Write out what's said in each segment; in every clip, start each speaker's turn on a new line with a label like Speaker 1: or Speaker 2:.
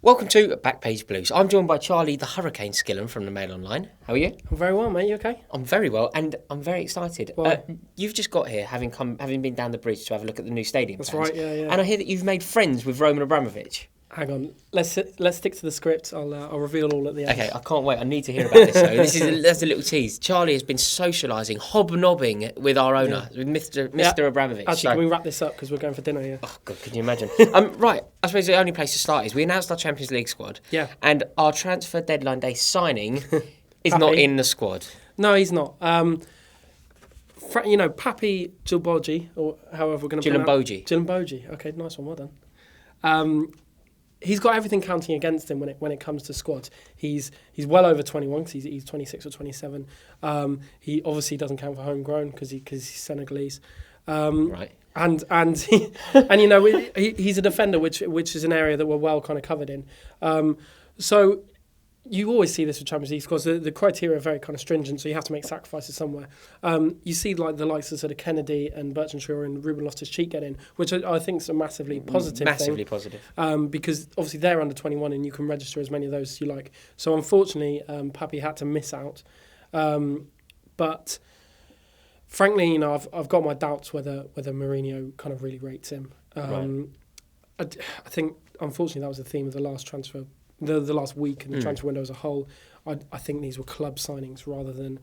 Speaker 1: Welcome to Backpage Blues. I'm joined by Charlie the Hurricane Skillen from the Mail Online. How are you?
Speaker 2: I'm very well, mate. You okay?
Speaker 1: I'm very well, and I'm very excited.
Speaker 2: Why?
Speaker 1: You've just got here, having been down the bridge to have a look at the new stadium.
Speaker 2: That's
Speaker 1: plans.
Speaker 2: right. Yeah.
Speaker 1: And I hear that you've made friends with Roman Abramovich.
Speaker 2: Hang on. Let's stick to the script. I'll reveal all at the end.
Speaker 1: Okay, I can't wait. I need to hear about this. So that's a little tease. Charlie has been socialising, hobnobbing with our owner, with Mr. Abramovich.
Speaker 2: Actually, can we wrap this up because we're going for dinner here?
Speaker 1: Oh God, can you imagine? Right. I suppose the only place to start is we announced our Champions League squad.
Speaker 2: Yeah.
Speaker 1: And our transfer deadline day signing is not in the squad.
Speaker 2: No, he's not. Papi Gilbogi, or however we're going to pronounce it. Gilbogi. Okay, nice one. Well done. He's got everything counting against him when it comes to squads. He's well over 21 because he's 26 or 27. He obviously doesn't count for homegrown because he's Senegalese.
Speaker 1: Right.
Speaker 2: And he's a defender, which is an area that we're well kind of covered in. So you always see this with Champions League squads. The criteria are very kind of stringent, so you have to make sacrifices somewhere. You see like the likes of sort of Kennedy and Bertrand Traore and Ruben Loftus-Cheek get in, which I think is a massively positive thing. Positive. Because obviously they're under 21 and you can register as many of those as you like. So unfortunately, Papi had to miss out. But frankly, I've got my doubts whether Mourinho kind of really rates him.
Speaker 1: Right.
Speaker 2: I think unfortunately that was the theme of the last transfer. The last week in the transfer window as a whole, I think these were club signings rather than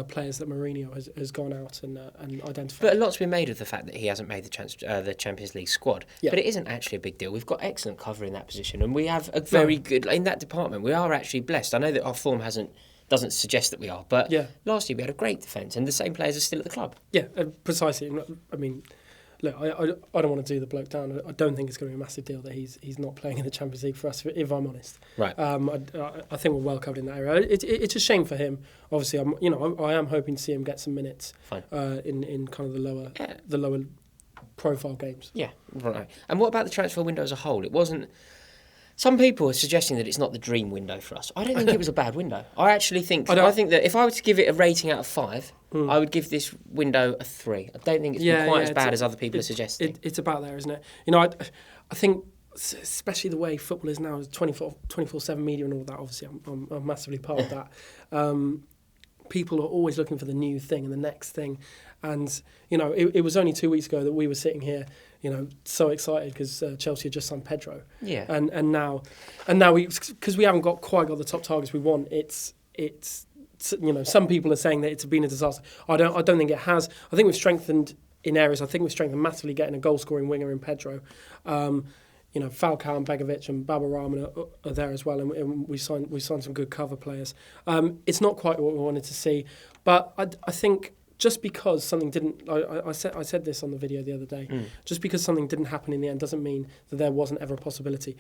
Speaker 2: players that Mourinho has gone out and identified.
Speaker 1: But a lot's been made of the fact that he hasn't made the Champions League squad. Yeah. But it isn't actually a big deal. We've got excellent cover in that position, and we have a very good in that department. We are actually blessed. I know that our form doesn't suggest that we are, but last year we had a great defence, and the same players are still at the club.
Speaker 2: Yeah, precisely. I mean, look, I don't want to do the bloke down. I don't think it's going to be a massive deal that he's not playing in the Champions League for us, if I'm honest.
Speaker 1: Right.
Speaker 2: I think we're well covered in that area. It's a shame for him. Obviously, I am hoping to see him get some minutes.
Speaker 1: Fine.
Speaker 2: In kind of the lower profile games.
Speaker 1: Yeah. Right. And what about the transfer window as a whole? It wasn't. Some people are suggesting that it's not the dream window for us. I don't think it was a bad window. I actually think. I think that if I were to give it a rating out of 5, I would give this window a 3. I don't think it's been quite as bad as other people are suggesting.
Speaker 2: It's about there, isn't it? I think, especially the way football is now, 24/7 media and all that. Obviously, I'm massively part of that. People are always looking for the new thing and the next thing, and it was only 2 weeks ago that we were sitting here. So excited because Chelsea had just signed Pedro. Yeah. And now because we haven't quite got the top targets we want. It's some people are saying that it's been a disaster. I don't think it has. I think we've strengthened in areas. I think we've strengthened massively getting a goal scoring winger in Pedro. Falcao and Begovic and Baba Rahman are there as well, and we signed some good cover players. It's not quite what we wanted to see, but I think. Just because something didn't, I said this on the video the other day. Just because something didn't happen in the end doesn't mean that there wasn't ever a possibility.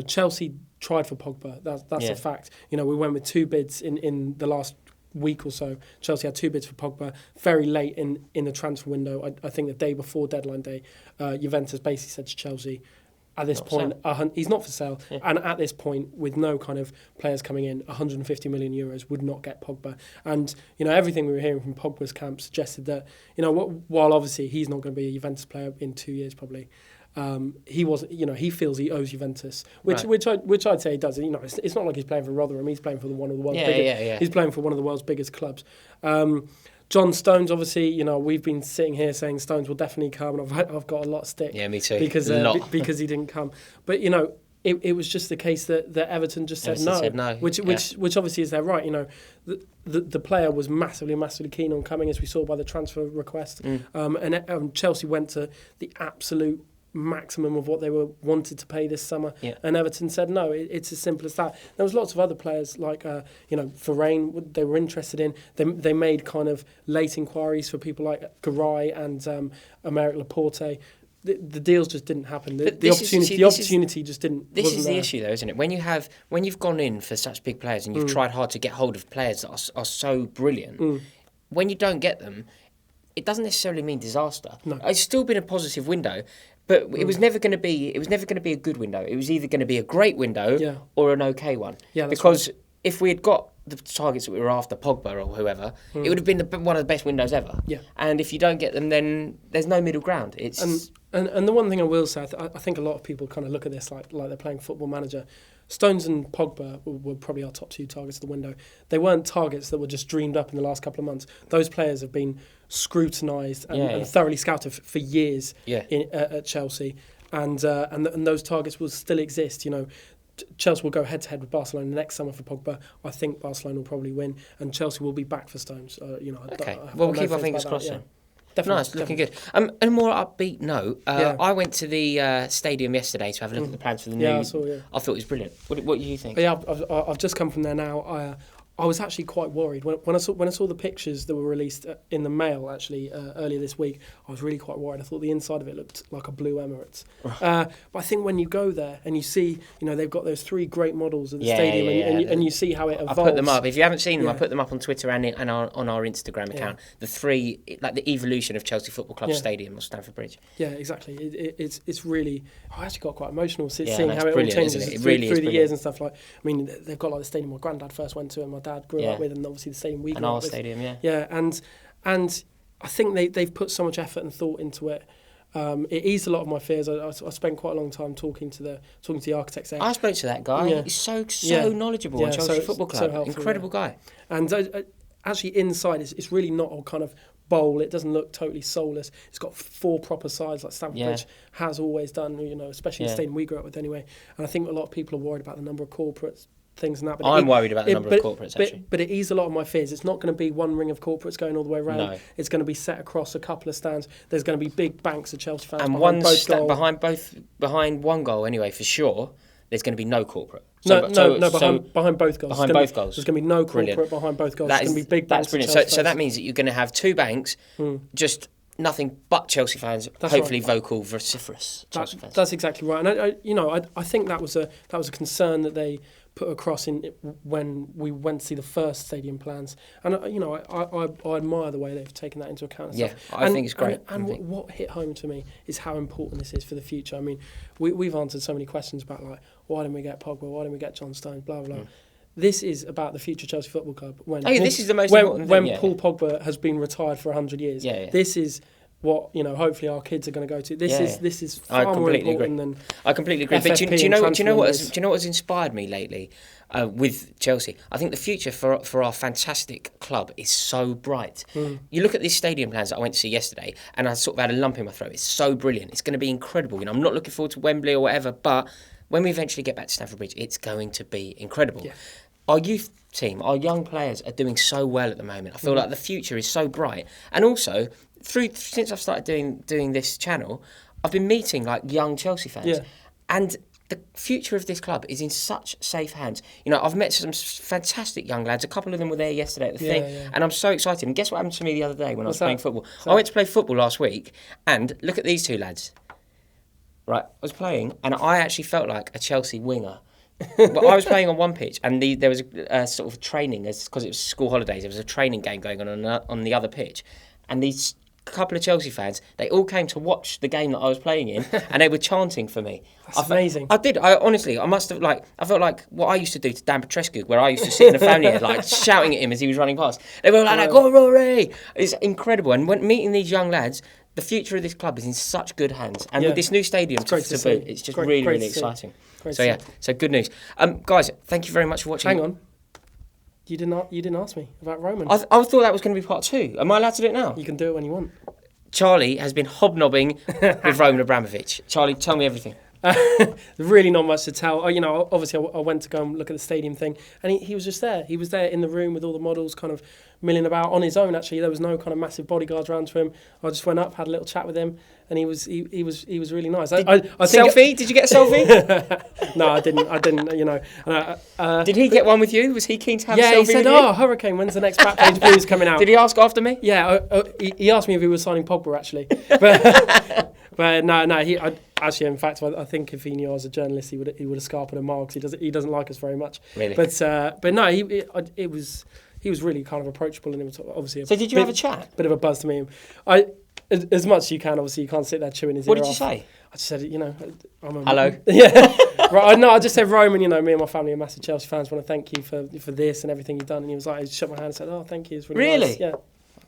Speaker 2: Chelsea tried for Pogba. That's a fact. We went with 2 bids in the last week or so. Chelsea had 2 bids for Pogba very late in the transfer window. I think the day before deadline day, Juventus basically said to Chelsea, at this point, he's not for sale. Yeah. And at this point, with no kind of players coming in, 150 million euros would not get Pogba. And, everything we were hearing from Pogba's camp suggested that, while obviously he's not going to be a Juventus player in 2 years probably, he feels he owes Juventus, which I'd say he does. It's not like he's playing for Rotherham. He's playing for one of the world's biggest. He's playing for one of the world's biggest clubs. John Stones, obviously, we've been sitting here saying Stones will definitely come, and I've got a lot of stick.
Speaker 1: Yeah, me too.
Speaker 2: Because he didn't come. But it was just the case that Everton just said no, which obviously is their right. The player was massively keen on coming, as we saw by the transfer request, and Chelsea went to the absolute maximum of what they were wanted to pay this summer, and Everton said no. It's as simple as that. There was lots of other players like Varane they were interested in. They made kind of late inquiries for people like Garay and Aymeric Laporte. The deals just didn't happen. The opportunity just didn't.
Speaker 1: This is the issue, though, isn't it? When you've gone in for such big players and you've tried hard to get hold of players that are so brilliant, when you don't get them, it doesn't necessarily mean disaster. No. It's still been a positive window. But it was never going to be. It was never going to be a good window. It was either going to be a great window or an okay one. Yeah, because if we had got the targets that we were after, Pogba or whoever, it would have been one of the best windows ever. Yeah. And if you don't get them, then there's no middle ground. It's
Speaker 2: and the one thing I will say, I think a lot of people kind of look at this like they're playing Football Manager. Stones and Pogba were probably our top 2 targets of the window. They weren't targets that were just dreamed up in the last couple of months. Those players have been scrutinised and thoroughly scouted for years at Chelsea, and those targets will still exist. Chelsea will go head to head with Barcelona next summer for Pogba. I think Barcelona will probably win, and Chelsea will be back for Stones.
Speaker 1: Okay. We'll keep our fingers crossed then.
Speaker 2: Definitely,
Speaker 1: nice, looking good. And a more upbeat note, I went to the stadium yesterday to have a look at the plans for the new.
Speaker 2: I saw.
Speaker 1: I thought it was brilliant. What do you think?
Speaker 2: Yeah, I've just come from there now. I was actually quite worried when I saw the pictures that were released in the Mail actually earlier this week. I was really quite worried. I thought the inside of it looked like a blue Emirates. But I think when you go there and you see, they've got those 3 great models of the stadium, and you see how it evolves.
Speaker 1: I put them up. If you haven't seen them, I put them up on Twitter and on our Instagram account. The 3, like the evolution of Chelsea Football Club Stadium or Stamford Bridge.
Speaker 2: Yeah, exactly. It's really. I actually got quite emotional seeing how it all changes
Speaker 1: through
Speaker 2: the years and stuff. They've got like the stadium my granddad first went to, and my dad grew up with, and obviously the stadium we grew up with.
Speaker 1: Stadium,
Speaker 2: and I think they've put so much effort and thought into it. It eased a lot of my fears. I spent quite a long time talking to the architects there.
Speaker 1: I spoke to that guy. Yeah. He's so knowledgeable on Chelsea Football Club.
Speaker 2: So helpful,
Speaker 1: incredible guy.
Speaker 2: And actually inside, it's really not a kind of bowl. It doesn't look totally soulless. It's got 4 proper sides like Stamford Bridge has always done. Especially the stadium we grew up with anyway. And I think a lot of people are worried about the number of corporates. Things and that. But
Speaker 1: I'm worried about the number of corporates, actually.
Speaker 2: But it eased a lot of my fears. It's not going to be one ring of corporates going all the way around.
Speaker 1: No.
Speaker 2: It's going to be set across a couple of stands. There's going to be big banks of Chelsea fans
Speaker 1: and behind one goal anyway, for sure. There's going to be no corporate.
Speaker 2: Behind both goals.
Speaker 1: Behind both goals.
Speaker 2: There's going to be no corporate behind both goals. There's going to be big banks.
Speaker 1: That's brilliant. So that means that you're going to have 2 banks, just nothing but Chelsea fans, hopefully vocal, vociferous Chelsea fans.
Speaker 2: That's exactly right. And I think that was a concern that they put across when we went to see the first stadium plans, and I admire the way they've taken that into account. And stuff.
Speaker 1: I think it's great.
Speaker 2: And what hit home to me is how important this is for the future. I mean, we've answered so many questions about why didn't we get Pogba, why didn't we get John Stones, blah blah blah. This is about the future Chelsea Football Club.
Speaker 1: This is the most important thing.
Speaker 2: When Paul Pogba has been retired for 100 years, this is what hopefully our kids are going to go to. This is far more important than. I completely agree.
Speaker 1: But do you know what has inspired me lately with Chelsea? I think the future for our fantastic club is so bright. You look at these stadium plans that I went to see yesterday, and I sort of had a lump in my throat. It's so brilliant. It's going to be incredible. I'm not looking forward to Wembley or whatever, but when we eventually get back to Stamford Bridge, it's going to be incredible. Yeah. Our youth team, our young players are doing so well at the moment. I feel like the future is so bright, and also. Since I've started doing this channel, I've been meeting young Chelsea fans, and the future of this club is in such safe hands. I've met some fantastic young lads. A couple of them were there yesterday at the thing, and I'm so excited. And guess what happened to me the other day when I was playing football? I went to play football last week, and look at these 2 lads. Right, I was playing, and I actually felt like a Chelsea winger. But I was playing on one pitch, and there was a sort of training, because it was school holidays. There was a training game going on the other pitch, and these couple of Chelsea fans, they all came to watch the game that I was playing in, and they were chanting for me.
Speaker 2: That's amazing.
Speaker 1: I did. I must have I felt like what I used to do to Dan Petrescu, where I used to sit in the family head, shouting at him as he was running past. They were like, "Go on, Rory!" It's incredible. And when meeting these young lads, the future of this club is in such good hands. And with this new stadium to boot, it's just really exciting. So good news, guys. Thank you very much for watching.
Speaker 2: Hang on. You didn't ask me about Roman.
Speaker 1: I thought that was going to be part 2. Am I allowed to do it now?
Speaker 2: You can do it when you want.
Speaker 1: Charlie has been hobnobbing with Roman Abramovich. Charlie, tell me everything.
Speaker 2: Really not much to tell. Obviously I went to go and look at the stadium thing, and he was just there. He was there in the room with all the models kind of milling about on his own, actually. There was no kind of massive bodyguards around to him. I just went up, had a little chat with him, and he was really nice.
Speaker 1: Selfie? Did you get a selfie?
Speaker 2: No, I didn't.
Speaker 1: Did he get one with you? Was he keen to have a selfie with you?
Speaker 2: Yeah, he said, Hurricane, when's the next Backpage Blues coming out?
Speaker 1: Did he ask after me?
Speaker 2: Yeah, he asked me if he was signing Pogba, actually. But no, actually, in fact, I think if he knew I was a journalist, he would have scarpered a mile, because he doesn't like us very much.
Speaker 1: Really?
Speaker 2: But no, he was really kind of approachable, and it was obviously
Speaker 1: So did you have a chat?
Speaker 2: Bit of a buzz to me. As much as you can, obviously, you can't sit there chewing his ear off.
Speaker 1: What did you say?
Speaker 2: I just said,
Speaker 1: hello.
Speaker 2: Yeah. Right. No, I just said, Roman, me and my family are massive Chelsea fans. Want to thank you for this and everything you've done. And he was like, he shook my hand and said, thank you. It's really nice. Yeah.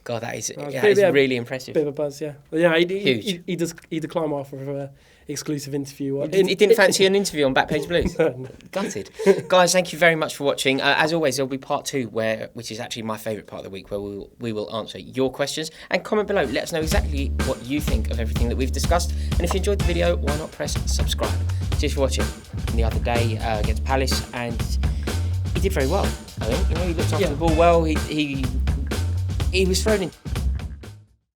Speaker 1: God, that is really impressive.
Speaker 2: Bit of a buzz, yeah. But yeah,
Speaker 1: huge.
Speaker 2: He does climb off of exclusive interview.
Speaker 1: He didn't fancy an interview on Backpage Blues?
Speaker 2: No.
Speaker 1: Gutted. Guys, thank you very much for watching. As always, there'll be part 2, which is actually my favourite part of the week, where we will answer your questions. And comment below. Let us know exactly what you think of everything that we've discussed. And if you enjoyed the video, why not press subscribe? Cheers for watching. The other day against Palace, and he did very well. I think he looked after the ball well. He was thrown in.